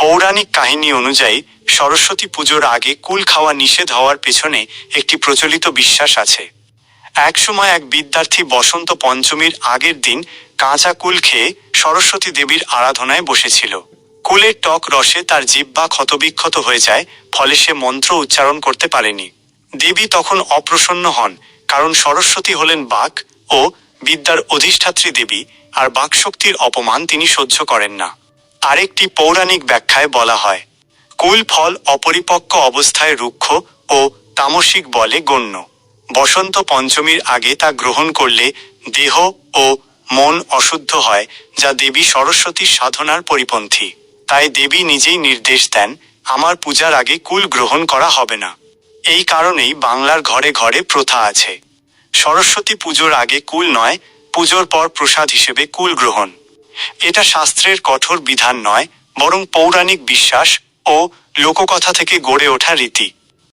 পৌরাণিক কাহিনী অনুযায়ী সরস্বতী পুজোর আগে কুল খাওয়া নিষেধ হওয়ার পেছনে একটি প্রচলিত বিশ্বাস আছে। একসময় এক বিদ্যার্থী বসন্ত পঞ্চমীর আগের দিন কাঁচা কুল খেয়ে সরস্বতী দেবীর আরাধনায় বসেছিল। কুলের টক রসে তার জিহ্বা ক্ষতবিক্ষত হয়ে যায়, ফলে সে মন্ত্র উচ্চারণ করতে পারেনি। দেবী তখন অপ্রসন্ন হন, কারণ সরস্বতী হলেন বাক ও বিদ্যার অধিষ্ঠাত্রী দেবী, আর বাকশক্তির অপমান তিনি সহ্য করেন না। আরেকটি পৌরাণিক ব্যাখ্যায় বলা হয়, কুল ফল অপরিপক্ক অবস্থায় রুক্ষ ও তামসিক বলে গণ্য। বসন্ত পঞ্চমীর আগে তা গ্রহণ করলে দেহ ও মন অশুদ্ধ হয়, যা দেবী সরস্বতীর সাধনার পরিপন্থী। তাই দেবী নিজেই নির্দেশ দেন, আমার পূজার আগে কুল গ্রহণ করা হবে না। এই কারণেই বাংলার ঘরে ঘরে প্রথা আছে, সরস্বতী পুজোর আগে কুল নয়, পুজোর পর প্রসাদ হিসেবে কুল গ্রহণ। এটা শাস্ত্রের কঠোর বিধান নয়, বরং পৌরাণিক বিশ্বাস ও লোককথা থেকে গড়ে ওঠা রীতি।